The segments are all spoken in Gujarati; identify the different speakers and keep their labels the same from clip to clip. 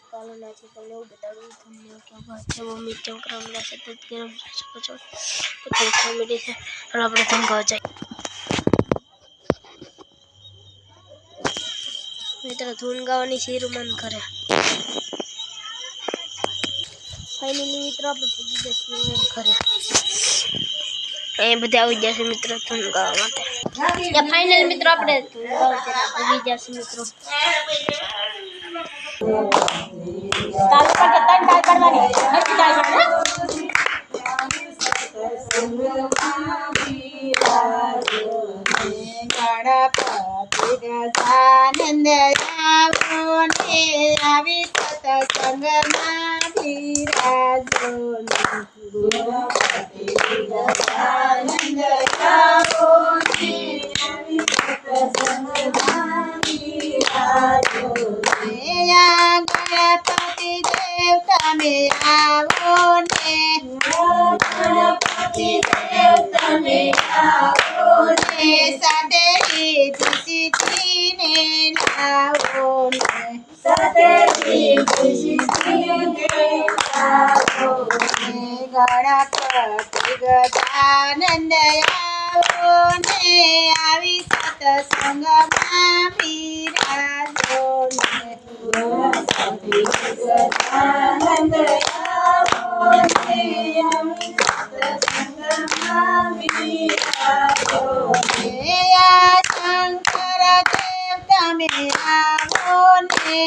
Speaker 1: ચાલો નાચી તમને એવું બતાડું તમને કે વાત છે મમ્મી ચમકરામડા સતત ગરમ શકો છો તો થોડી ફેમિલી છે અને આપણે ધંધા જાય મિત્ર ધૂન ગાવાની શીર મન કરે ફાઇનલી મિત્રો આપણે પૂજી જશે મન કરે એ બધા આવી જશે મિત્રો ધૂન ગાવા માટે યા ફાઇનલ મિત્રો આપણે ધૂન ગાવા પૂજી જશે મિત્રો
Speaker 2: તાલ પર ત્રણ તાલ પાડવાની હરકી તાલ પાડો ગણપતિ ગજાનંદ આવો ને આવી સત્સંગમાં બિરાજો ગણપતિ ગજાનંદ આવો ને આવી સત્સંગમાં બિરાજો ગણપતિ દેવ તમે આવો ને ગણપતિ દેવ તમે આવો ને સાથે સીધીને લાવો ને સાથે સીધીને લાવો ને ગણપતિ ગજાનંદ આવો ને આવી સત્સંગમાં બિરાજો ને ગણપતિ ગજાનંદ આવો ને આવી સત્સંગમાં બિરાજો ને શંકર દેવ તમે આવો ને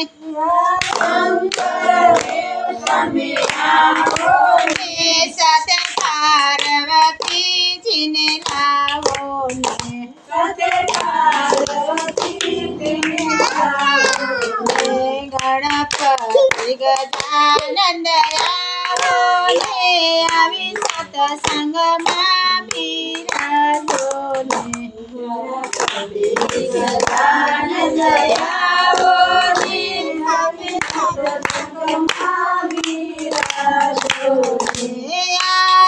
Speaker 2: શંકર દેવ તમે આવો ને સાથે પાર્વતીજીને લાવો ને સાથે પાર્વતીજીને લાવો ને ગણપતિ ગજાનંદ આવો ને આવી સત્સંગમાં બિરાજો ને ગણપતિ ગજાનંદ આવો ને આવી સત્સંગમાં બિરાજો ને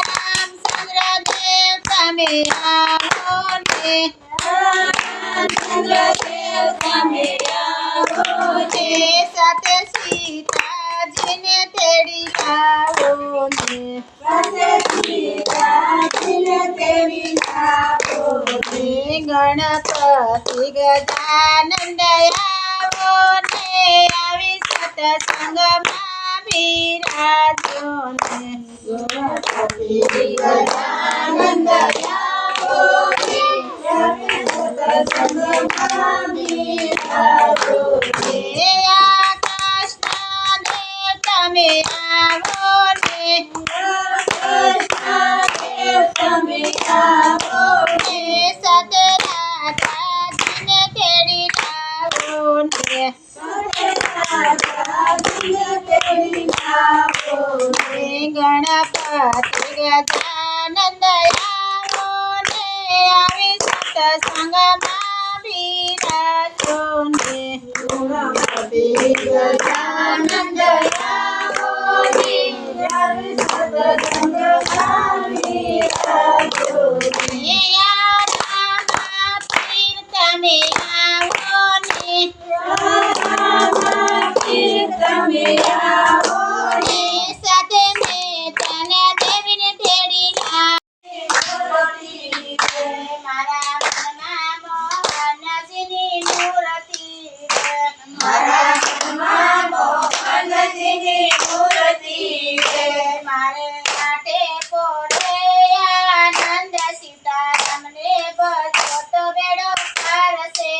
Speaker 2: રામચંદ્ર દેવ તમે આવો ને રામચંદ્ર દેવ તમે આવો ને સાથે સીતાજીને તેડી લાવો ને સાથે સીતાજીને તેડી લાવો ને ગણપતિ ગજાનંદ આવો ને આવી સત્સંગમાં બિરાજો ને ગણપતિ ગજાનંદ આવો ને આવી સત્સંગમાં બિરાજો ને આકાશના દેવ તમે આવો ને આકાશના દેવ તમે આવો ને સાથે રાધાજીને તેડી લાવો ને સાથે રાધાજીને તેડી લાવો ને ગણપતિ ગજાનંદ આવો ને આવી સત્સંગમાં બિરાજો ને ગણપતિ ગજાનંદ આવો ને આવી સત્સંગમાં બિરાજો ને રામાપીર તમે આવો ને રામાપીર તમે આવો ને સાથે મેતના દેવીને તેડી લાવો મારા મનમાં મોહનજીની મૂર્તિ મારા મનમાં મોહનજીની મૂર્તિ મારે માટે પોરે આનંદ સીતારામને બચો તો બેડો પાર છે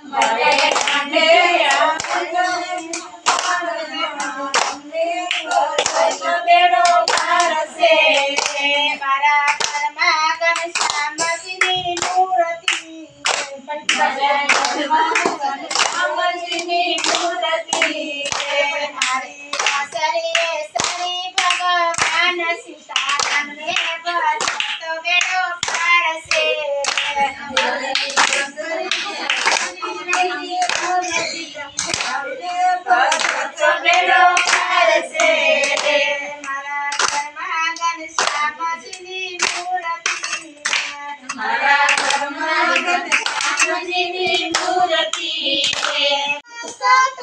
Speaker 2: મારે માટે બેડો પાર છે મારા ઘરમાં ઘનશ્યામજીની મૂર્તિ ઘનશ્યામજીની મૂર્તિ મારી આસરી સરી ભગવાન સીતારામને બચો તો બેડો પાર છે બેડો પાર છે મારા ઘરમાં ઘનશ્યામજીની મૂર્તિ મારા ઘરમાં ઘનશ્યામજીની મૂર્તિ સતત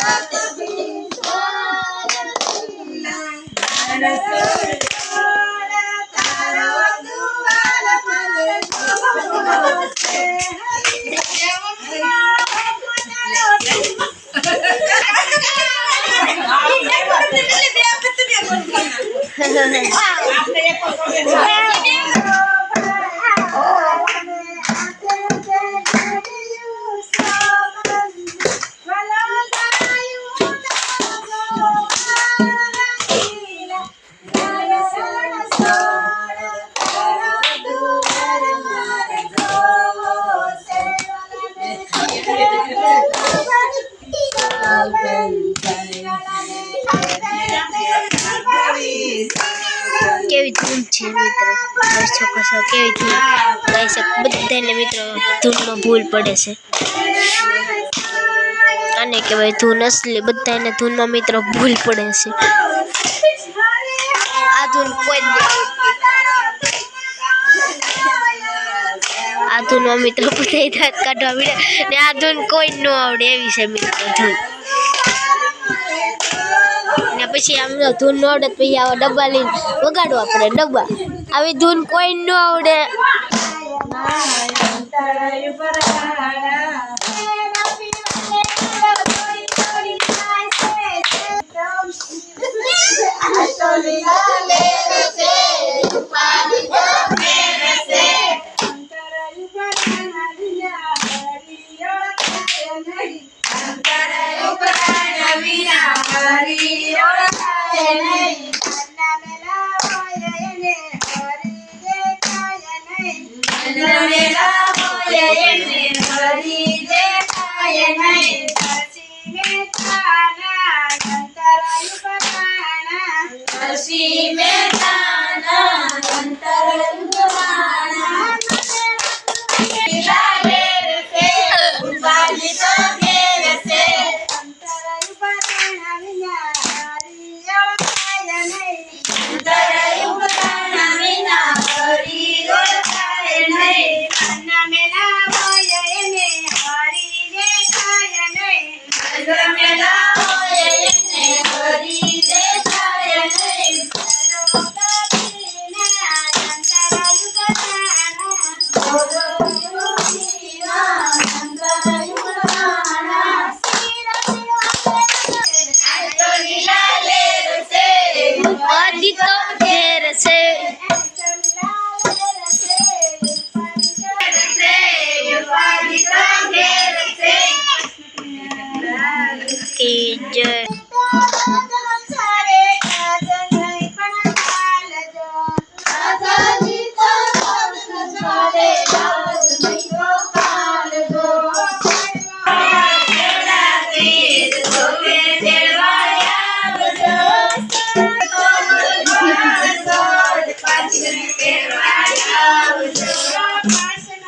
Speaker 1: કેવી ધૂન છે મિત્રો, જોઈ શકો છો કેવી ધૂન ગાઈ શકે. બધાને મિત્રો ધૂનમાં ભૂલ પડે છે. આને કહેવાય ધૂન અસલી. બધાને ધૂનમાં મિત્રો ભૂલ પડે છે. આ ધૂન કોઈ જ નહીં આવડતી. આ ધૂનમાં મિત્રો બધા દાંત કાઢવા મળે ને આ ધૂન કોઈ ન આવડે એવી છે મિત્રો ધૂન. ને પછી આમ ધૂન ન આવડે પછી આવા ડબ્બા લઈને વગાડવા પડે. ડબ્બા આવી ધૂન કોઈ ન આવડે.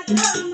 Speaker 3: Thank you.